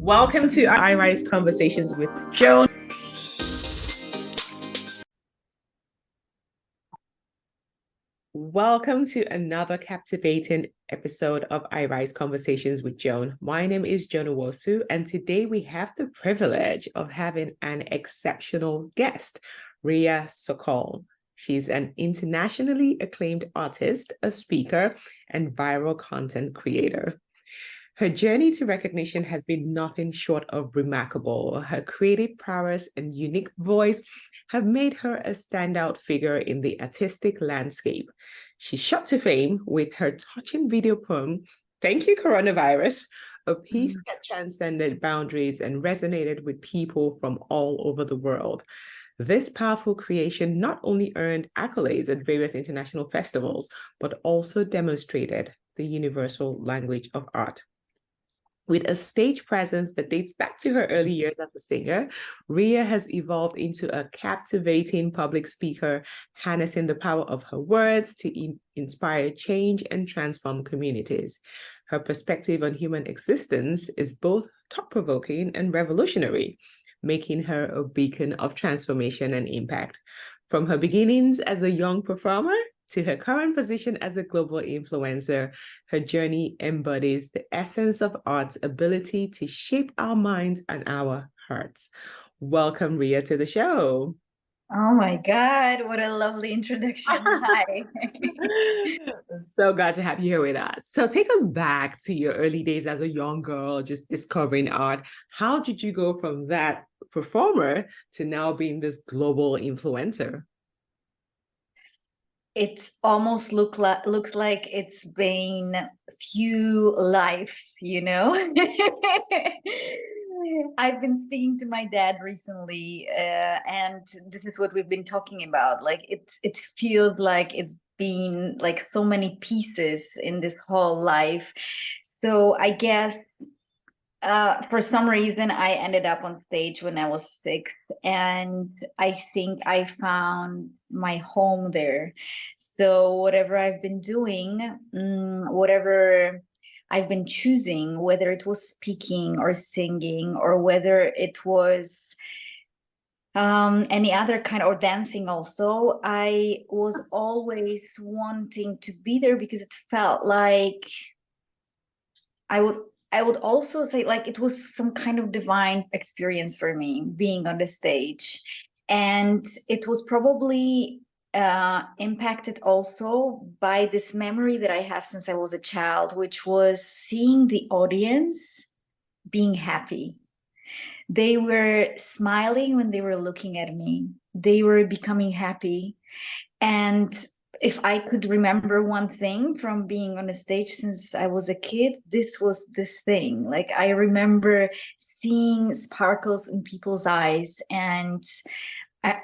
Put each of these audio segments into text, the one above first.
Welcome to iRise Conversations with Joan. Welcome to another captivating episode of iRise Conversations with Joan. My name is Joan Nwosu, and today we have the privilege of having an exceptional guest, Riya Sokol. She's an internationally acclaimed artist, a speaker, and viral content creator. Her journey to recognition has been nothing short of remarkable. Her creative prowess and unique voice have made her a standout figure in the artistic landscape. She shot to fame with her touching video poem, Thank You, Coronavirus, a piece that transcended boundaries and resonated with people from all over the world. This powerful creation not only earned accolades at various international festivals, but also demonstrated the universal language of art. With a stage presence that dates back to her early years as a singer, Riya has evolved into a captivating public speaker, harnessing the power of her words to inspire change and transform communities. Her perspective on human existence is both thought-provoking and revolutionary, making her a beacon of transformation and impact. From her beginnings as a young performer to her current position as a global influencer, her journey embodies the essence of art's ability to shape our minds and our hearts. Welcome, Riya, to the show. Oh my God, what a lovely introduction. Hi. So glad to have you here with us. So take us back to your early days as a young girl, just discovering art. How did you go from that performer to now being this global influencer? It's almost looks like it's been few lives, you know? I've been speaking to my dad recently, and this is what we've been talking about. Like it feels like it's been like so many pieces in this whole life. So I guess for some reason, I ended up on stage when I was 6, and I think I found my home there. So whatever I've been doing, whatever I've been choosing, whether it was speaking or singing, or whether it was any other kind, or dancing also, I was always wanting to be there because it felt like I would I would also say like it was some kind of divine experience for me being on the stage. And it was probably impacted also by this memory that I have since I was a child, which was seeing the audience being happy. They were smiling when they were looking at me. They were becoming happy. And if I could remember one thing from being on a stage since I was a kid, this was this thing. Like I remember seeing sparkles in people's eyes, and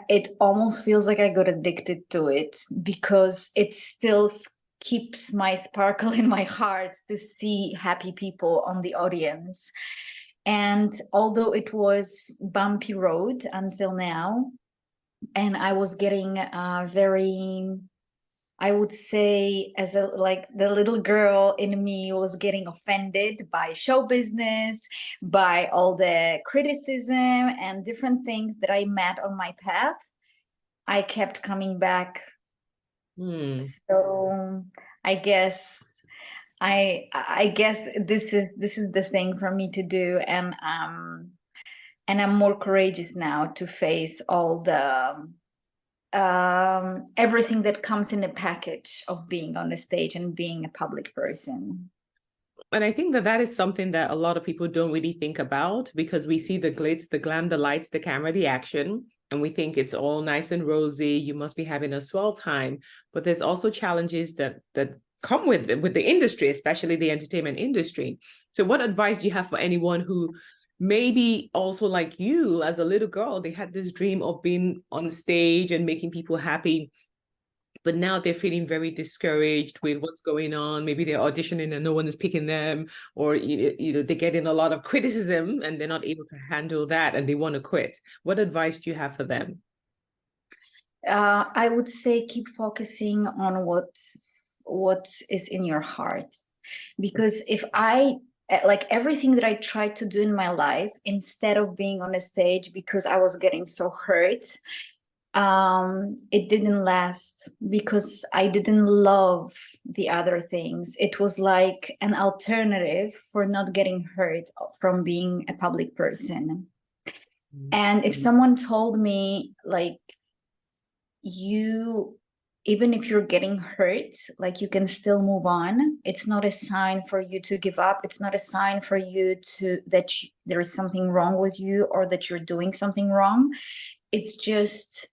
it almost feels like I got addicted to it because it still keeps my sparkle in my heart to see happy people on the audience. And although it was bumpy road until now, and I was getting very, I would say, as a like the little girl in me was getting offended by show business, by all the criticism and different things that I met on my path. I kept coming back. So I guess I guess this is the thing for me to do, and I'm more courageous now to face all the everything that comes in the package of being on the stage and being a public person. And I think that that is something that a lot of people don't really think about because we see the glitz, the glam, the lights, the camera, the action, and we think it's all nice and rosy. You must be having a swell time, but there's also challenges that come with the industry, especially the entertainment industry. So, what advice do you have for anyone who maybe also like you as a little girl, they had this dream of being on stage and making people happy, but now they're feeling very discouraged with what's going on. Maybe they're auditioning and no one is picking them, or they're getting a lot of criticism and they're not able to handle that and they want to quit. What advice do you have for them? I would say keep focusing on what is in your heart, because if I like everything that I tried to do in my life, instead of being on a stage because I was getting so hurt, it didn't last because I didn't love the other things. It was like an alternative for not getting hurt from being a public person. And if someone told me, like, you, even if you're getting hurt, like, you can still move on, it's not a sign for you to give up. It's not a sign for you to there is something wrong with you or that you're doing something wrong. It's just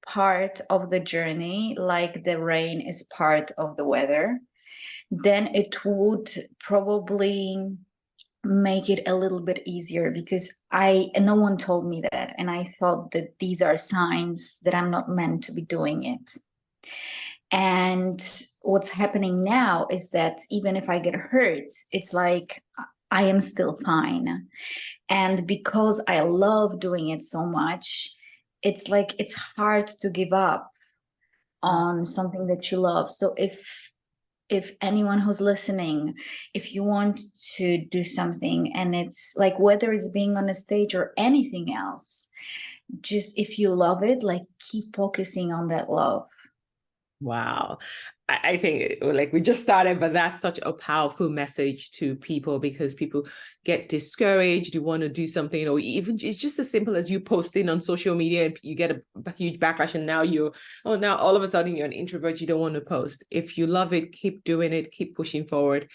part of the journey, like the rain is part of the weather. Then it would probably make it a little bit easier, because no one told me that, and I thought that these are signs that I'm not meant to be doing it. And what's happening now is that even if I get hurt, it's like I am still fine. And because I love doing it so much, it's like it's hard to give up on something that you love. So if anyone who's listening, if you want to do something, and it's like, whether it's being on a stage or anything else, just if you love it, like, keep focusing on that love. Wow. I think like we just started, but that's such a powerful message to people, because people get discouraged, you want to do something, or even it's just as simple as you posting on social media and you get a huge backlash, and now now all of a sudden you're an introvert, you don't want to post. If you love it, keep doing it, keep pushing forward.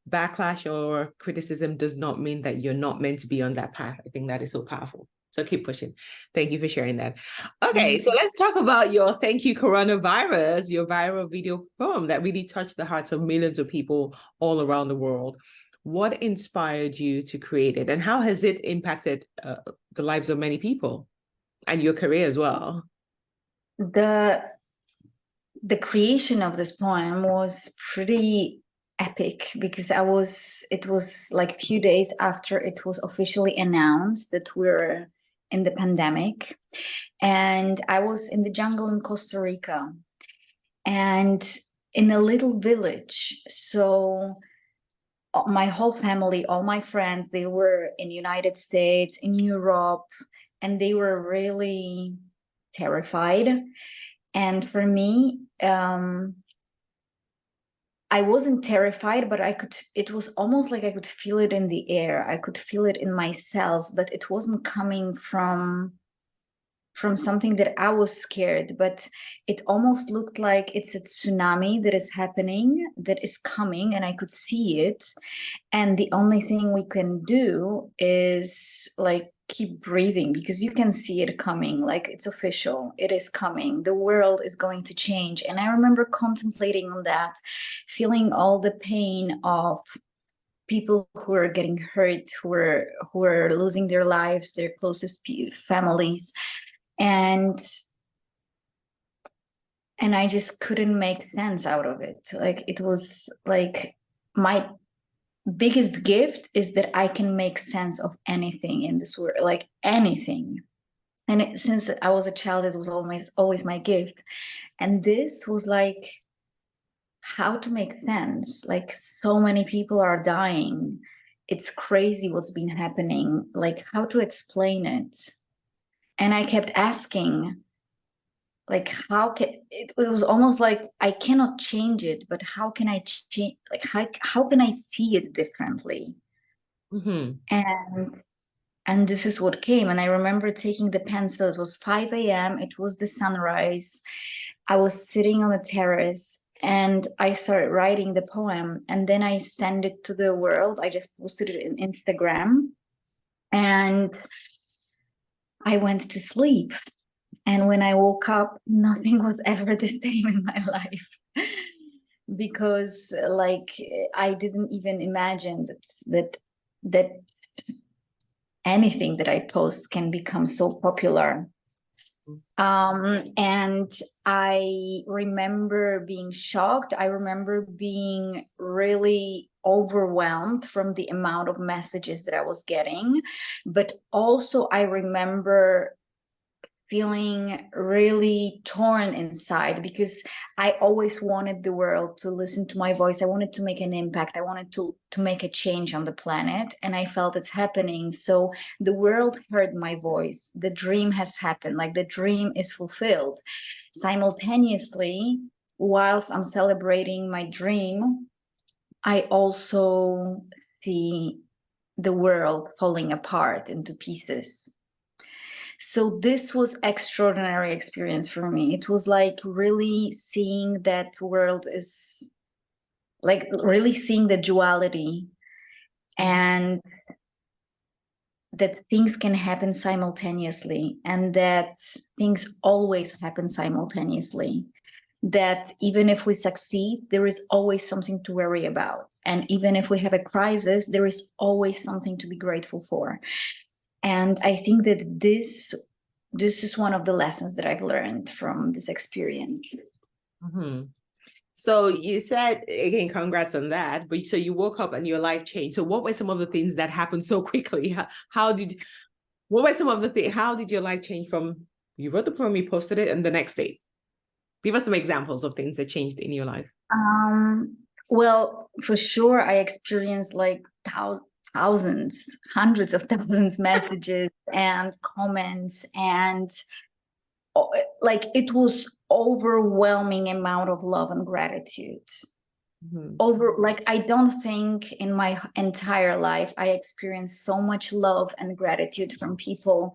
Backlash or criticism does not mean that you're not meant to be on that path. I think that is so powerful. So keep pushing. Thank you for sharing that. Okay, so let's talk about your Thank You Coronavirus, your viral video poem that really touched the hearts of millions of people all around the world. What inspired you to create it, and how has it impacted the lives of many people and your career as well? The creation of this poem was pretty epic, because it was like a few days after it was officially announced that we're in the pandemic. And I was in the jungle in Costa Rica, and in a little village. So my whole family, all my friends, they were in United States, in Europe, and they were really terrified. And for me, I wasn't terrified, but it was almost like I could feel it in the air. I could feel it in my cells, but it wasn't coming from something that I was scared, but it almost looked like it's a tsunami that is happening, that is coming, and I could see it. And the only thing we can do is like keep breathing, because you can see it coming, like it's official, it is coming, the world is going to change. And I remember contemplating on that, feeling all the pain of people who are getting hurt, who are losing their lives, their closest families. And I just couldn't make sense out of it. Like, it was like, my biggest gift is that I can make sense of anything in this world, like anything. And since I was a child, it was always my gift. And this was like, how to make sense. Like, so many people are dying. It's crazy what's been happening. Like, how to explain it? And I kept asking, like, how can it was almost like I cannot change it, but how can I change, like, how can I see it differently? Mm-hmm. And this is what came. And I remember taking the pencil. It was 5 a.m. It was the sunrise. I was sitting on the terrace, and I started writing the poem, and then I sent it to the world. I just posted it in Instagram, and I went to sleep. And when I woke up, nothing was ever the same in my life. Because like, I didn't even imagine that anything that I post can become so popular. And I remember being shocked. I remember being really overwhelmed from the amount of messages that I was getting. But also I remember feeling really torn inside, because I always wanted the world to listen to my voice. I wanted to make an impact. I wanted to make a change on the planet, and I felt it's happening. So the world heard my voice. The dream has happened, like the dream is fulfilled. Simultaneously, whilst I'm celebrating my dream, I also see the world falling apart into pieces. So this was extraordinary experience for me. It was like really seeing that world is like really seeing the duality, and that things can happen simultaneously, and that things always happen simultaneously. That even if we succeed, there is always something to worry about. And even if we have a crisis, there is always something to be grateful for. And I think that this is one of the lessons that I've learned from this experience. Mm-hmm. So you said, again, congrats on that. But so you woke up and your life changed. So what were some of the things that happened so quickly? What were some of the things, how did your life change from you wrote the poem, you posted it, and the next day? Give us some examples of things that changed in your life. Well, for sure, I experienced like thousands, hundreds of thousands messages and comments, and like it was overwhelming amount of love and gratitude. Like I don't think in my entire life I experienced so much love and gratitude from people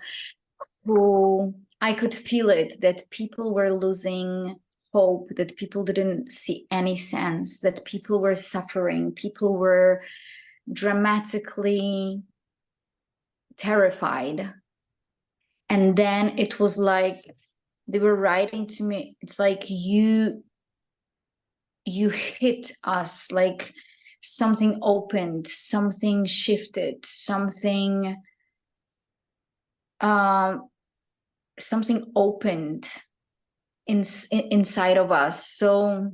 who I could feel it, that people were losing hope, that people didn't see any sense, that people were suffering, people were dramatically terrified. And then it was like they were writing to me, it's like you hit us, like something opened, something shifted, something something opened inside of us. So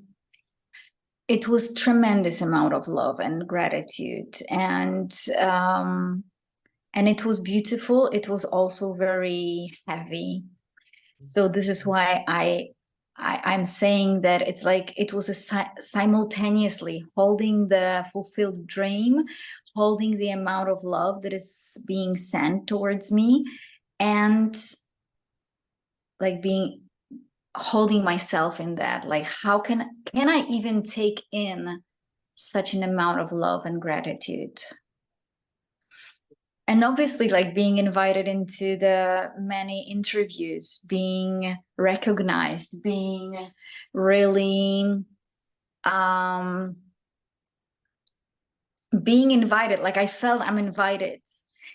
it was tremendous amount of love and gratitude, and it was beautiful. It was also very heavy. So this is why I'm saying that it's like it was simultaneously holding the fulfilled dream, holding the amount of love that is being sent towards me, and like holding myself in that. Like, how can I even take in such an amount of love and gratitude? And obviously, like being invited into the many interviews, being recognized, being really being invited. Like I felt I'm invited,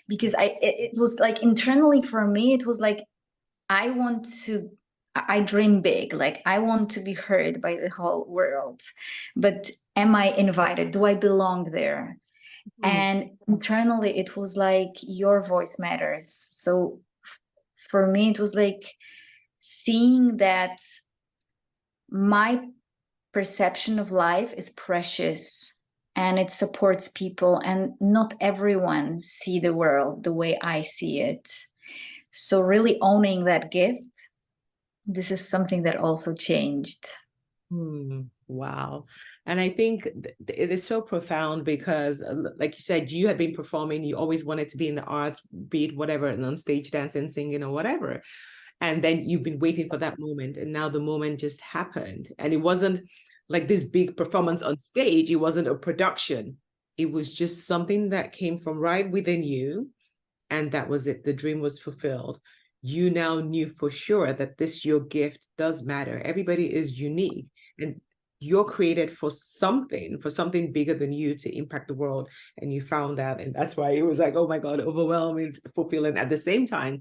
because it was like internally for me, it was like I dream big, like I want to be heard by the whole world, but am I invited? Do I belong there? And internally it was like your voice matters. So for me it was like seeing that my perception of life is precious and it supports people, and not everyone see the world the way I see it. So really owning that gift, this is something that also changed. Wow. And I think it is so profound because, like you said, you had been performing, you always wanted to be in the arts, be it whatever, and on stage dancing, singing, or whatever. And then you've been waiting for that moment. And now the moment just happened. And it wasn't like this big performance on stage, it wasn't a production. It was just something that came from right within you. And that was it. The dream was fulfilled. You now knew for sure that your gift does matter. Everybody is unique. And you're created for something bigger than you to impact the world. And you found that. And that's why it was like, oh my God, overwhelming, fulfilling at the same time.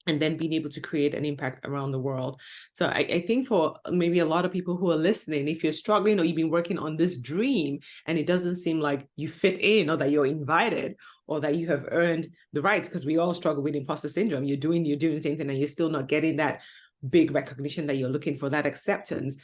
And then being able to create an impact around the world. So I think for maybe a lot of people who are listening, if you're struggling or you've been working on this dream and it doesn't seem like you fit in or that you're invited or that you have earned the rights, because we all struggle with imposter syndrome. You're doing the same thing and you're still not getting that big recognition that you're looking for, that acceptance.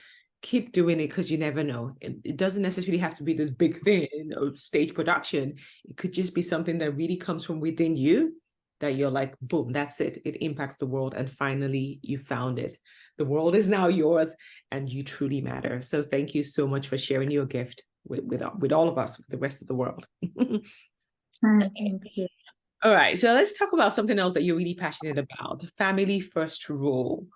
Keep doing it, because you never know. It doesn't necessarily have to be this big thing or stage production. It could just be something that really comes from within you. that you're like, boom, that's it. It impacts the world. And finally, you found it. The world is now yours and you truly matter. So thank you so much for sharing your gift with all of us, with the rest of the world. Thank you. All right. So let's talk about something else that you're really passionate about, family first rule.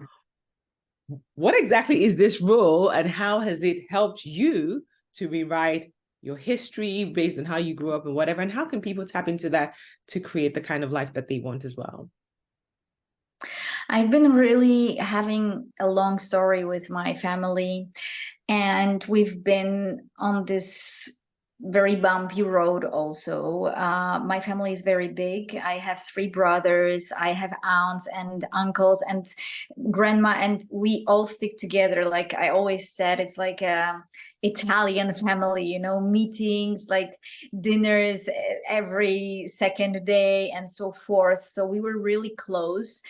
What exactly is this rule and how has it helped you to rewrite your history based on how you grew up and whatever? And how can people tap into that to create the kind of life that they want as well? I've been really having a long story with my family, and we've been on this very bumpy road also. My family is very big. I have three brothers, I have aunts and uncles and grandma, and we all stick together. Like I always said, it's like a Italian family, you know, meetings, like dinners every second day and so forth. So we were really close.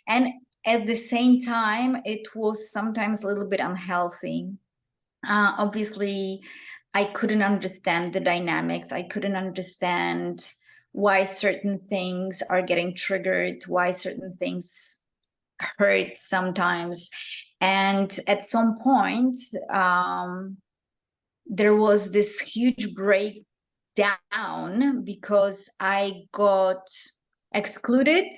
And at the same time, it was sometimes a little bit unhealthy. Obviously, I couldn't understand the dynamics. I couldn't understand why certain things are getting triggered, why certain things hurt sometimes. And at some point, there was this huge breakdown because I got excluded,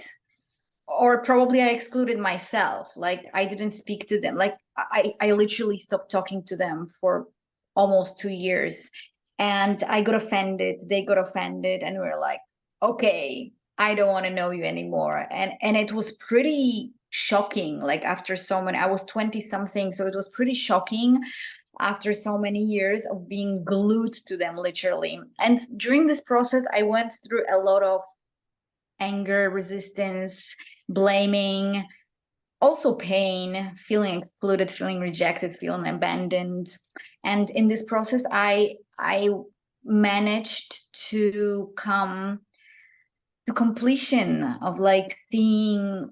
or probably I excluded myself. Like I didn't speak to them. Like I literally stopped talking to them for almost 2 years. And I got offended. They got offended, and we were like, okay, I don't want to know you anymore. And it was pretty shocking. Like after so many, I was 20 something, so it was pretty shocking after so many years of being glued to them, literally. And during this process, I went through a lot of anger, resistance, blaming, also pain, feeling excluded, feeling rejected, feeling abandoned. And in this process, I managed to come to completion of like seeing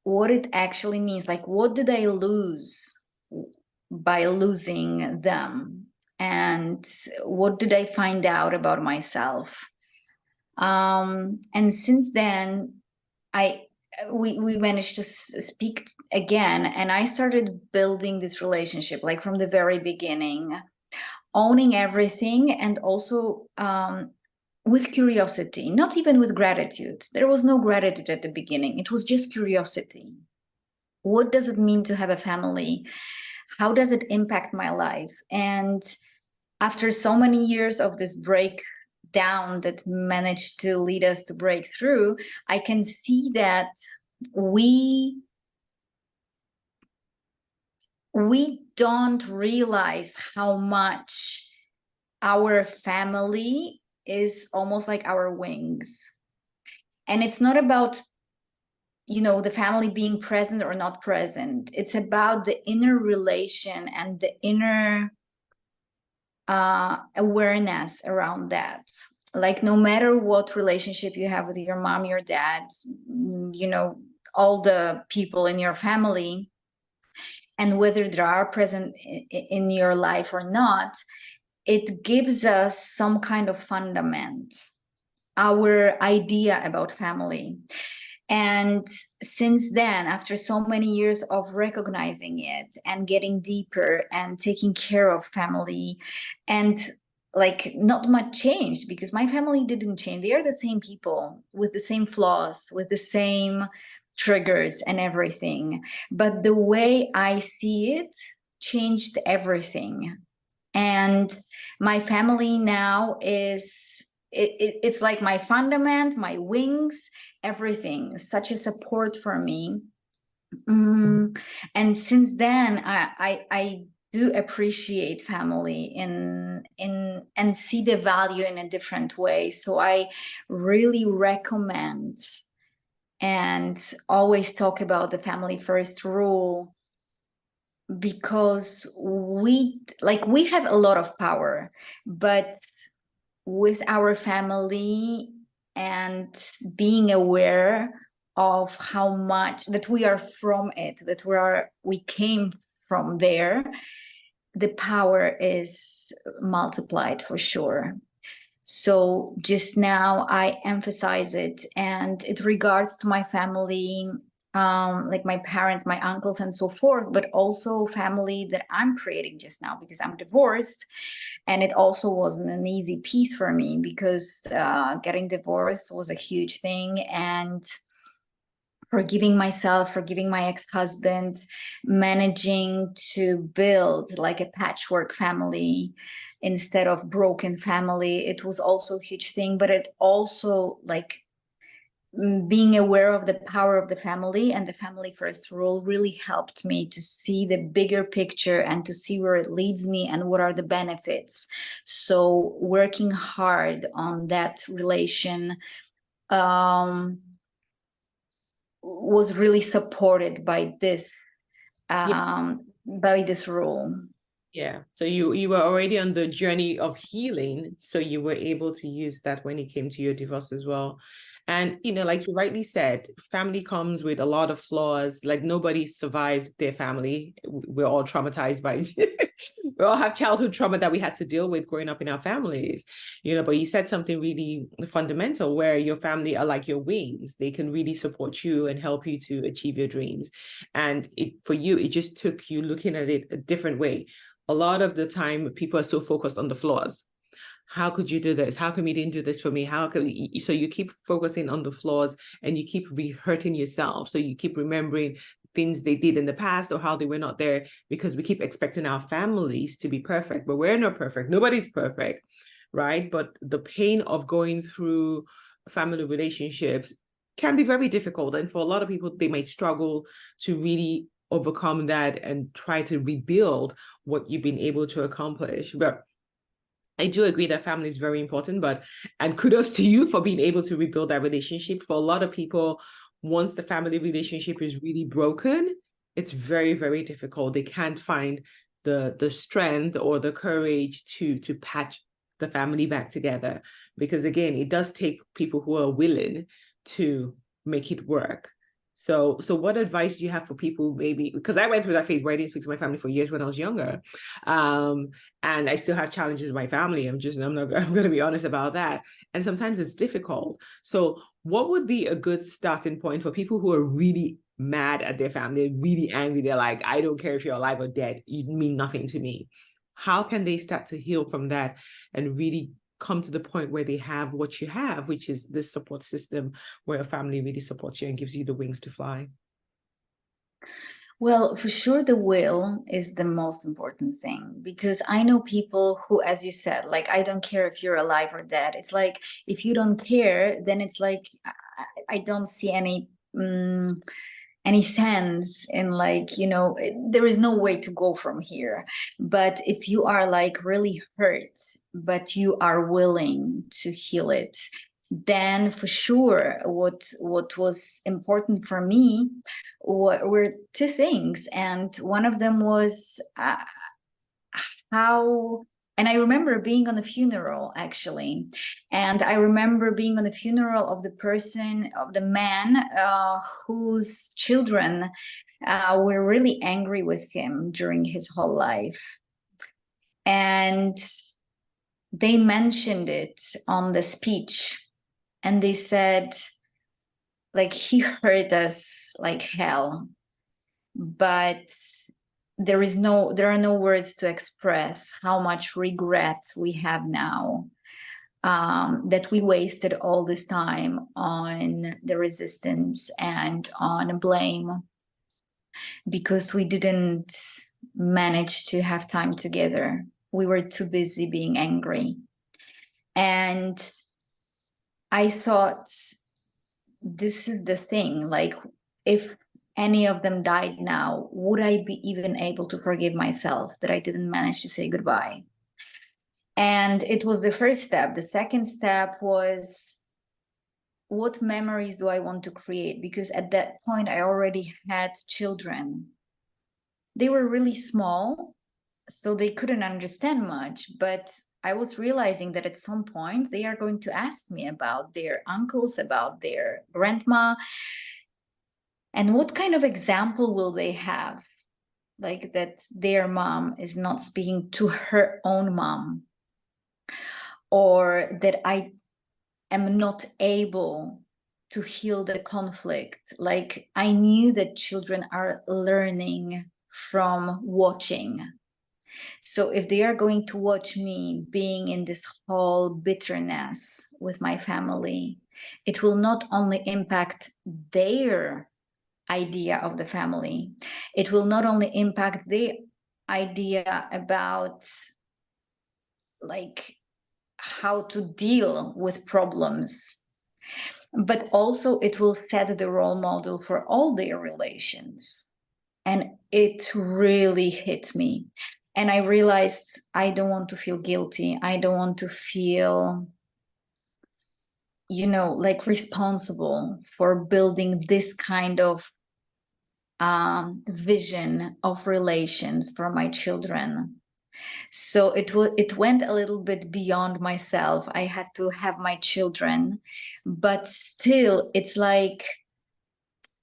what it actually means. Like, what did I lose by losing them? And what did I find out about myself? And since then, we managed to speak again, and I started building this relationship like from the very beginning, owning everything, and also with curiosity, not even with gratitude. There was no gratitude at the beginning. It was just curiosity. What does it mean to have a family? How does it impact my life? And after so many years of this breakdown that managed to lead us to break through, I can see that we don't realize how much our family is almost like our wings. And it's not about, you know, the family being present or not present. It's about the inner relation and the inner awareness around that. Like no matter what relationship you have with your mom, your dad, you know, all the people in your family, and whether they are present in your life or not, it gives us some kind of fundament, our idea about family. And since then, after so many years of recognizing it and getting deeper and taking care of family, and like not much changed because my family didn't change. They are the same people with the same flaws, with the same triggers and everything. But the way I see it changed everything. And my family now is it's like my fundament, my wings, everything, such a support for me. And since then I do appreciate family in and see the value in a different way. So I really recommend and always talk about the family first rule, because we have a lot of power, but with our family and being aware of how much that we are from it, that we came from there, the power is multiplied for sure. So just now I emphasize it, and it regards to my family, like my parents, my uncles, and so forth, but also family that I'm creating just now because I'm divorced. And it also wasn't an easy piece for me because getting divorced was a huge thing. And forgiving myself, forgiving my ex-husband, managing to build like a patchwork family instead of broken family. It was also a huge thing, but it also like being aware of the power of the family and the family first rule really helped me to see the bigger picture and to see where it leads me and what are the benefits. So working hard on that relation was really supported by this rule. Yeah. So you were already on the journey of healing, so you were able to use that when it came to your divorce as well. And like you rightly said, family comes with a lot of flaws. Like nobody survived their family. We're all traumatized by we all have childhood trauma that we had to deal with growing up in our families. But you said something really fundamental where your family are like your wings. They can really support you and help you to achieve your dreams. And for you, it just took you looking at it a different way. A lot of the time people are so focused on the flaws. How could you do this? How come you didn't do this for me? So you keep focusing on the flaws and you keep hurting yourself. So you keep remembering things they did in the past or how they were not there, because we keep expecting our families to be perfect, but we're not perfect. Nobody's perfect, right? But the pain of going through family relationships can be very difficult. And for a lot of people, they might struggle to really overcome that and try to rebuild what you've been able to accomplish. But I do agree that family is very important, and kudos to you for being able to rebuild that relationship. For a lot of people, once the family relationship is really broken, it's very, very difficult. They can't find the strength or the courage to patch the family back together. Because again, it does take people who are willing to make it work. So what advice do you have for people, maybe, because I went through that phase where I didn't speak to my family for years when I was younger. And I still have challenges with my family. I'm going to be honest about that. And sometimes it's difficult. So what would be a good starting point for people who are really mad at their family, really angry? They're like, I don't care if you're alive or dead. You mean nothing to me. How can they start to heal from that and really come to the point where they have what you have, which is this support system where a family really supports you and gives you the wings to fly? Well, for sure, the will is the most important thing, because I know people who, as you said, like, I don't care if you're alive or dead. It's like, if you don't care, then it's like, I don't see any sense in, like, there is no way to go from here. But if you are like really hurt, but you are willing to heal it, then for sure what was important for me were two things. And one of them was how, and I remember being on a funeral, actually, and I remember being on the funeral of the man whose children were really angry with him during his whole life. And they mentioned it on the speech, and they said, like, he hurt us like hell, but there are no words to express how much regret we have now, that we wasted all this time on the resistance and on blame, because we didn't manage to have time together. We were too busy being angry. And I thought, this is the thing, like, if any of them died now, would I be even able to forgive myself that I didn't manage to say goodbye? And it was the first step. The second step was, what memories do I want to create? Because at that point, I already had children. They were really small, so they couldn't understand much, but I was realizing that at some point they are going to ask me about their uncles, about their grandma, and what kind of example will they have? Like, that their mom is not speaking to her own mom. or that I am not able to heal the conflict. Like, I knew that children are learning from watching. So if they are going to watch me being in this whole bitterness with my family, it will not only impact their idea of the family, it will not only impact their idea about like how to deal with problems, but also it will set the role model for all their relations. And it really hit me. And I realized I don't want to feel guilty. I don't want to feel, like responsible for building this kind of vision of relations for my children. So it went a little bit beyond myself. I had to have my children, but still, it's like,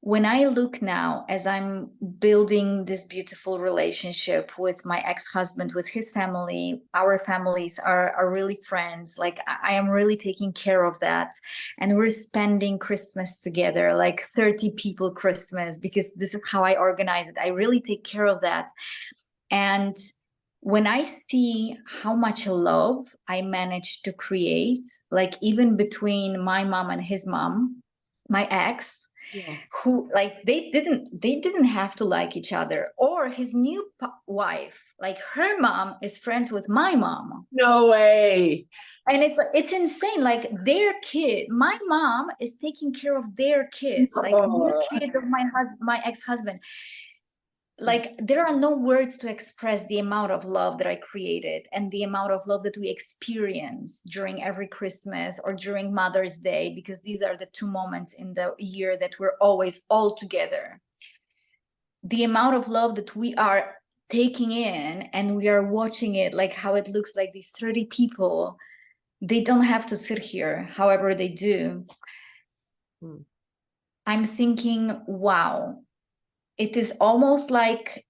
when I look now, as I'm building this beautiful relationship with my ex-husband, with his family, our families are really friends. Like, I am really taking care of that. And we're spending Christmas together, like 30 people Christmas, because this is how I organize it. I really take care of that. And when I see how much love I managed to create, like even between my mom and his mom, my ex, Yeah. who, like, they didn't have to like each other, or his new wife, like her mom is friends with my mom. No way. And it's insane. Like, their kid, my mom is taking care of their kids, like the kids of my ex-husband. Like, there are no words to express the amount of love that I created and the amount of love that we experience during every Christmas or during Mother's Day, because these are the two moments in the year that we're always all together. The amount of love that we are taking in, and we are watching it, like how it looks like these 30 people, they don't have to sit here, however they do. I'm thinking, wow, it is almost like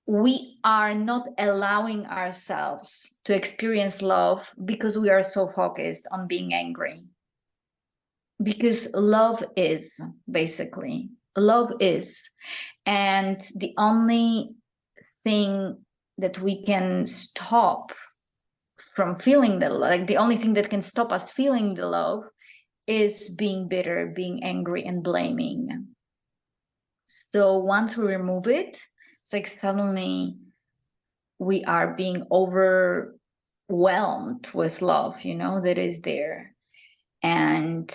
we are not allowing ourselves to experience love because we are so focused on being angry. Because love is, basically, love is. And the only thing that we can stop from feeling the love, like the only thing that can stop us feeling the love, is being bitter, being angry, and blaming. So once we remove it, it's like suddenly we are being overwhelmed with love, that is there. And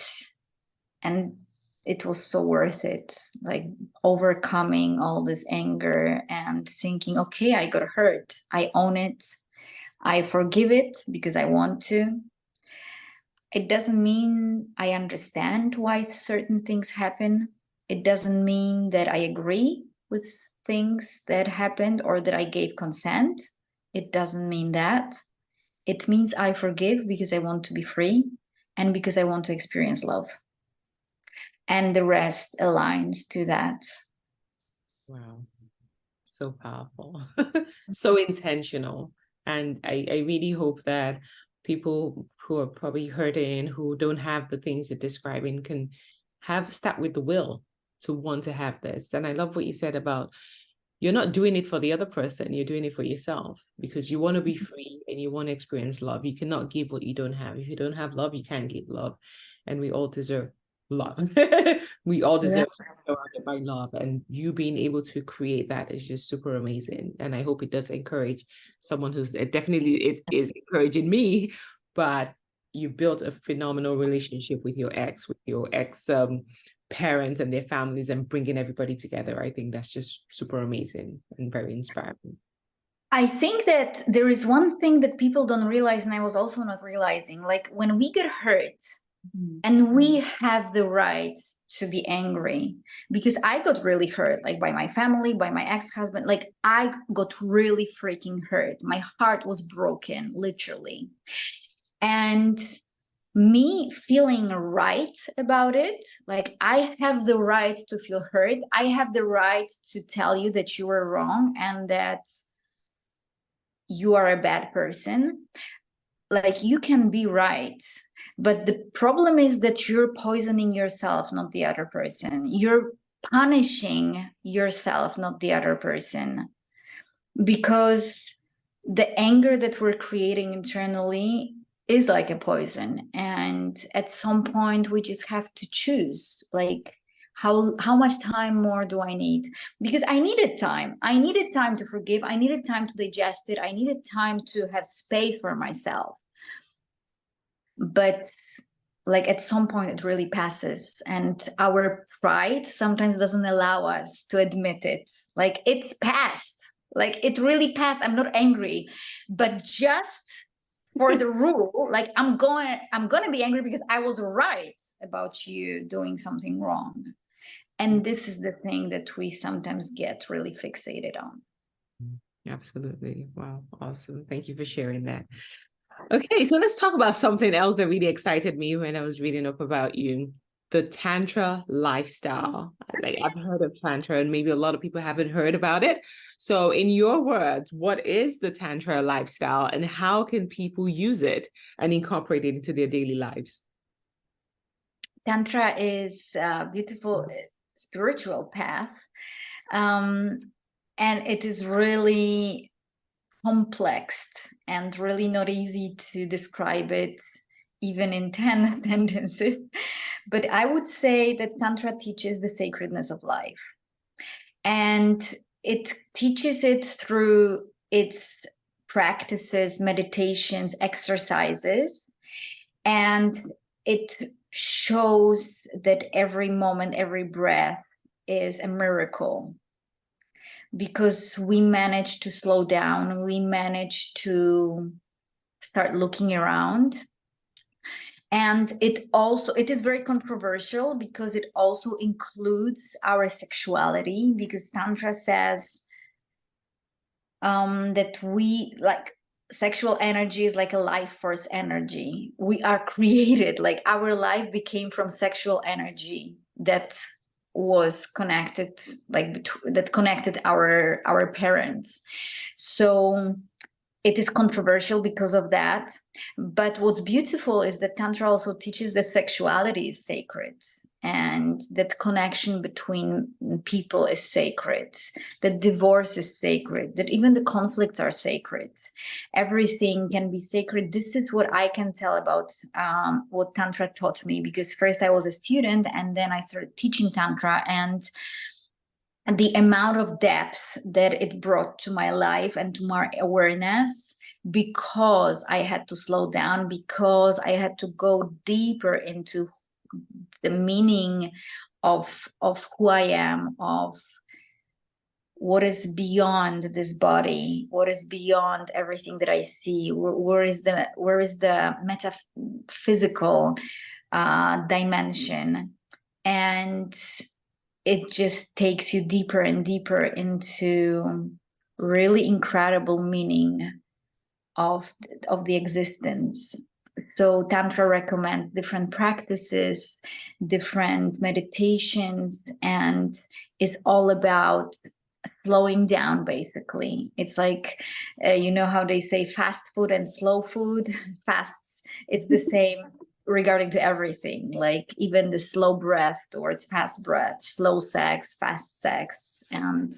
it was so worth it, like overcoming all this anger and thinking, okay, I got hurt, I own it, I forgive it because I want to. It doesn't mean I understand why certain things happen. It doesn't mean that I agree with things that happened or that I gave consent. It doesn't mean that. It means I forgive because I want to be free and because I want to experience love. And the rest aligns to that. Wow. So powerful. So intentional. And I really hope that people who are probably hurting, who don't have the things you're describing, can start with the will to want to have this. And I love what you said about, you're not doing it for the other person, you're doing it for yourself, because you want to be free and you want to experience love. You cannot give what you don't have. If you don't have love, you can't give love. And we all deserve love. We all deserve to be surrounded by love. And you being able to create that is just super amazing. And I hope it does encourage someone who's definitely, it is encouraging me, but you built a phenomenal relationship with your ex parents and their families, and bringing everybody together. I think that's just super amazing and very inspiring. I think that there is one thing that people don't realize, and I was also not realizing, like when we get hurt, and we have the right to be angry, because I got really hurt, like by my family, by my ex-husband. Like, I got really freaking hurt. My heart was broken, literally. And me feeling right about it, like, I have the right to feel hurt. I have the right to tell you that you were wrong and that you are a bad person. like you can be right, but the problem is that you're poisoning yourself, not the other person. You're punishing yourself, not the other person, because the anger that we're creating internally is like a poison. And at some point we just have to choose, like, how much time more do I need? Because I needed time to forgive, I needed time to digest it, I needed time to have space for myself. But like at some point it really passes, and our pride sometimes doesn't allow us to admit it. Like, it's past, like it really passed, I'm not angry, but just for the rule, like I'm gonna be angry because I was right about you doing something wrong. And this is the thing that we sometimes get really fixated on. Absolutely. Wow. Awesome. Thank you for sharing that. Okay, so let's talk about something else that really excited me when I was reading up about you, the Tantra lifestyle. Like, I've heard of Tantra, and maybe a lot of people haven't heard about it. So, in your words, what is the Tantra lifestyle, and how can people use it and incorporate it into their daily lives? Tantra is a beautiful spiritual path, and it is really complex and really not easy to describe it even in 10 sentences. But I would say that Tantra teaches the sacredness of life. And it teaches it through its practices, meditations, exercises. And it shows that every moment, every breath is a miracle, because we manage to slow down, we manage to start looking around. And it is very controversial because it also includes our sexuality, because Tantra says that we, like, sexual energy is like a life force energy. We are created, like our life became from sexual energy that was connected, like that connected our parents. So it is controversial because of that. But what's beautiful is that Tantra also teaches that sexuality is sacred, and that connection between people is sacred, that divorce is sacred, that even the conflicts are sacred. Everything can be sacred. This is what I can tell about what Tantra taught me, because first I was a student and then I started teaching Tantra, and the amount of depth that it brought to my life and to my awareness, because I had to slow down, because I had to go deeper into the meaning of who I am, of what is beyond this body, what is beyond everything that I see, where is the metaphysical dimension. And it just takes you deeper and deeper into really incredible meaning of the existence. So Tantra recommends different practices, different meditations, and it's all about slowing down, basically. It's like, you know how they say fast food and slow food? Fast, it's the same regarding to everything, like even the slow breath towards fast breath, slow sex, fast sex, and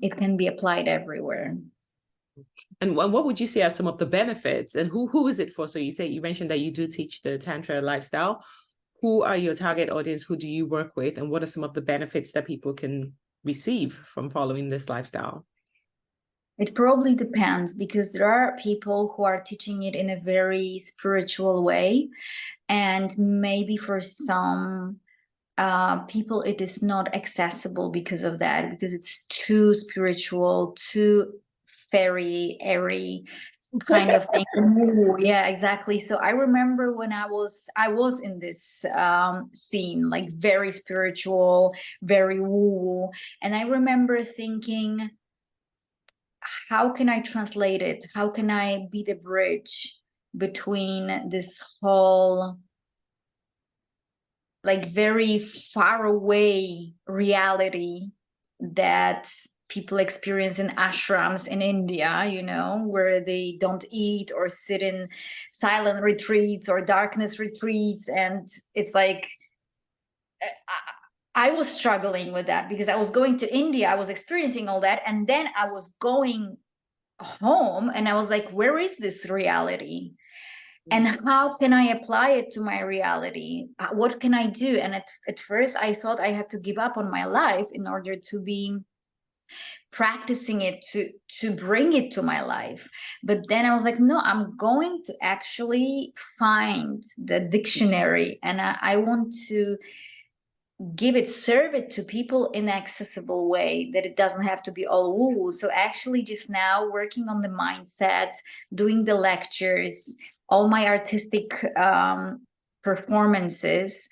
it can be applied everywhere. And what would you say are some of the benefits, and who is it for? So you mentioned that you do teach the Tantra lifestyle. Who are your target audience? Who do you work with? And what are some of the benefits that people can receive from following this lifestyle? It probably depends, because there are people who are teaching it in a very spiritual way, and maybe for some people it is not accessible because of that, because it's too spiritual, too fairy airy kind of thing. Ooh, yeah, exactly. So I remember when I was in this scene, like very spiritual, very woo, and I remember thinking, how can I translate it? How can I be the bridge between this whole, like, very far away reality that people experience in ashrams in India, you know, where they don't eat or sit in silent retreats or darkness retreats. And it's like, I was struggling with that because I was going to India, I was experiencing all that, and then I was going home and I was like, where is this reality? And how can I apply it to my reality? What can I do? And at first I thought I had to give up on my life in order to be practicing it, to bring it to my life. But then I was like, no, I'm going to actually find the dictionary, and I want to serve it to people in an accessible way, that it doesn't have to be all woo. So actually just now working on the mindset, doing the lectures, all my artistic performances,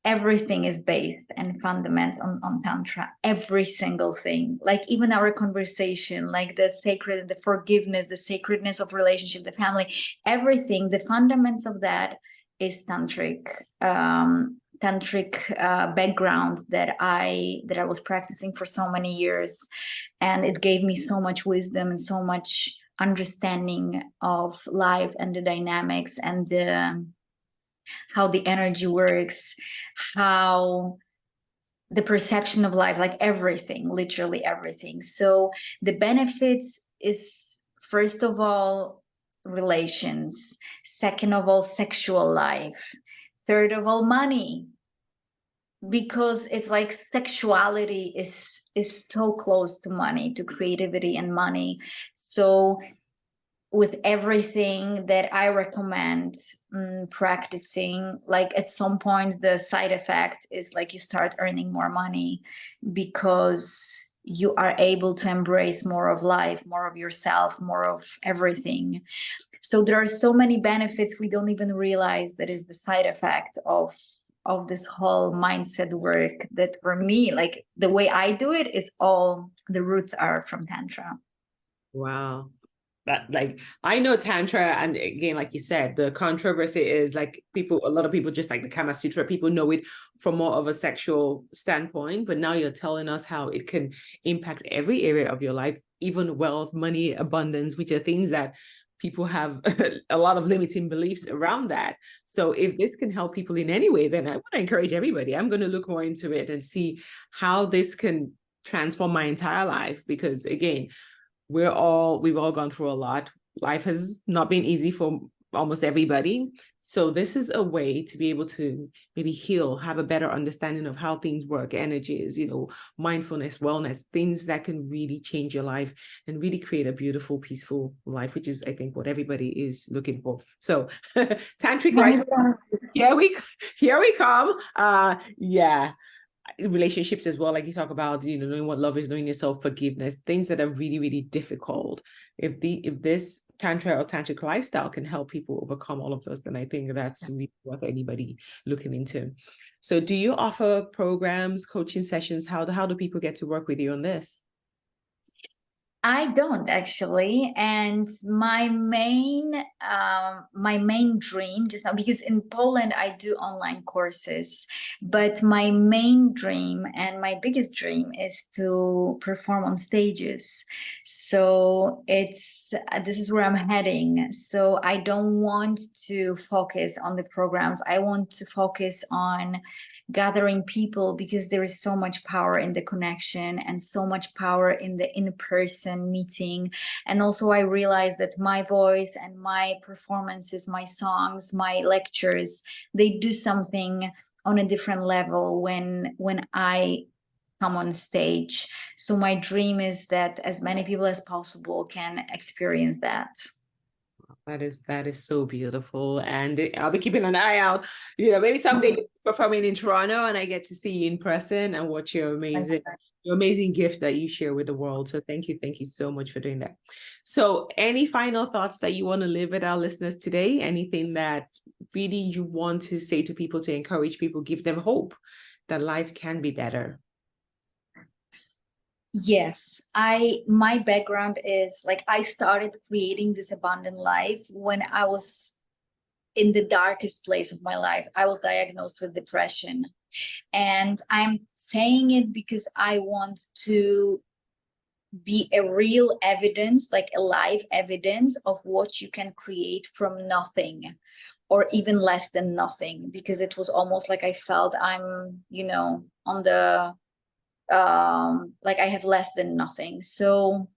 everything is based and fundaments on Tantra. Every single thing, like even our conversation, like the sacred, the forgiveness, the sacredness of relationship, the family, everything, the fundaments of that is tantric background that I was practicing for so many years, and it gave me so much wisdom and so much understanding of life and the dynamics and how the energy works, how the perception of life, like everything, literally everything. So the benefits is, first of all, relations, second of all, sexual life, third of all, money, because it's like sexuality is so close to money, to creativity and money. So with everything that I recommend practicing, like at some point the side effect is like you start earning more money because you are able to embrace more of life, more of yourself, more of everything. So there are so many benefits we don't even realize that is the side effect of this whole mindset work, that for me, like the way I do it is all the roots are from Tantra. Wow. That, like, I know Tantra, and again, like you said, the controversy is like a lot of people, just like the Kama Sutra, people know it from more of a sexual standpoint, but now you're telling us how it can impact every area of your life, even wealth, money, abundance, which are things that people have a lot of limiting beliefs around that. So if this can help people in any way, then I want to encourage everybody. I'm going to look more into it and see how this can transform my entire life, because again, we've all gone through a lot. Life has not been easy for almost everybody. So this is a way to be able to maybe heal, have a better understanding of how things work, energies, mindfulness, wellness, things that can really change your life and really create a beautiful, peaceful life, which is, I think, what everybody is looking for. So tantric life, here we come. Yeah. Relationships as well, like you talk about, knowing what love is, knowing yourself, forgiveness, things that are really, really difficult. If this tantra or tantric lifestyle can help people overcome all of those, then I think that's really worth anybody looking into. So do you offer programs, coaching sessions? How do people get to work with you on this? I don't actually, and my main dream just now, because in Poland I do online courses, but my main dream and my biggest dream is to perform on stages. So this is where I'm heading. So I don't want to focus on the programs. I want to focus on gathering people, because there is so much power in the connection and so much power in the in-person meeting. And also I realized that my voice and my performances, my songs, my lectures, they do something on a different level when I come on stage. So my dream is that as many people as possible can experience that. That is so beautiful, and I'll be keeping an eye out. Maybe someday performing in Toronto, and I get to see you in person and watch your amazing gift that you share with the world. So thank you so much for doing that. So, any final thoughts that you want to leave with our listeners today? Anything that really you want to say to people to encourage people, give them hope that life can be better? Yes, my background is like I started creating this abundant life when I was in the darkest place of my life. I was diagnosed with depression. And I'm saying it because I want to be a real evidence, like a live evidence of what you can create from nothing, or even less than nothing, because it was almost like I felt I'm, on the like I have less than nothing. So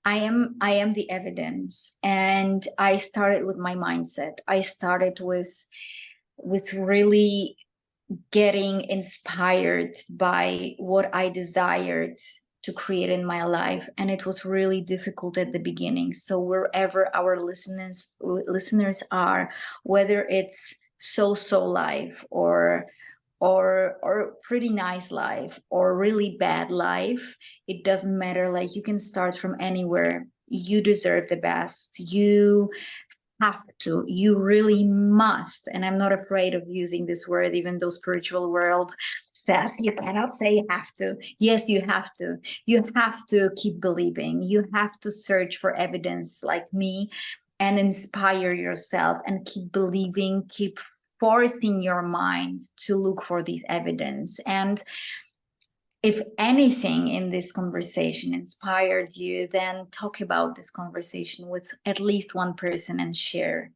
I am the evidence. And I started with my mindset. I started with really getting inspired by what I desired to create in my life. And it was really difficult at the beginning. So wherever our listeners are, whether it's so life, or pretty nice life, or really bad life, it doesn't matter. Like, you can start from anywhere. You deserve the best. You really must, and I'm not afraid of using this word, even though spiritual world says you cannot say you have to. Yes, you have to. You have to keep believing. You have to search for evidence, like me, and inspire yourself, and keep believing, keep forcing your mind to look for these evidence. And if anything in this conversation inspired you, then talk about this conversation with at least one person, and share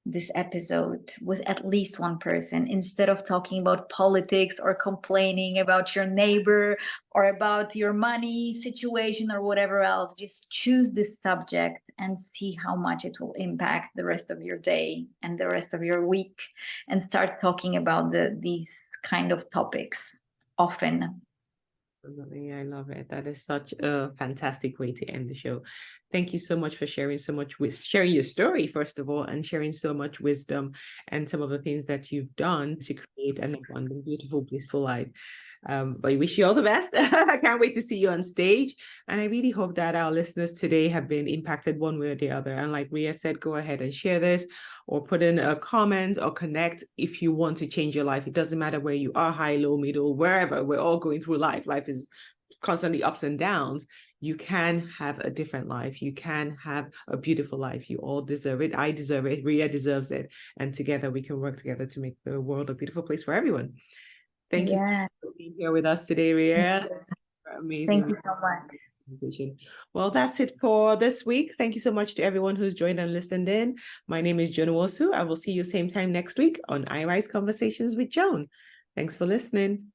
this episode with at least one person, instead of talking about politics or complaining about your neighbor or about your money situation or whatever else. Just choose this subject and see how much it will impact the rest of your day and the rest of your week, and start talking about these kind of topics often. Absolutely. I love it. That is such a fantastic way to end the show. Thank you so much for sharing so much with sharing your story, first of all, and sharing so much wisdom and some of the things that you've done to create an abundant, beautiful, blissful life. But I wish you all the best. I can't wait to see you on stage. And I really hope that our listeners today have been impacted one way or the other. And like Riya said, go ahead and share this, or put in a comment, or connect if you want to change your life. It doesn't matter where you are, high, low, middle, wherever. We're all going through life. Life is constantly ups and downs. You can have a different life. You can have a beautiful life. You all deserve it. I deserve it. Riya deserves it. And together we can work together to make the world a beautiful place for everyone. Thank you so much for being here with us today, Riya. Amazing. Thank you so much. Well, that's it for this week. Thank you so much to everyone who's joined and listened in. My name is Joan Nwosu. I will see you same time next week on iRise Conversations with Joan. Thanks for listening.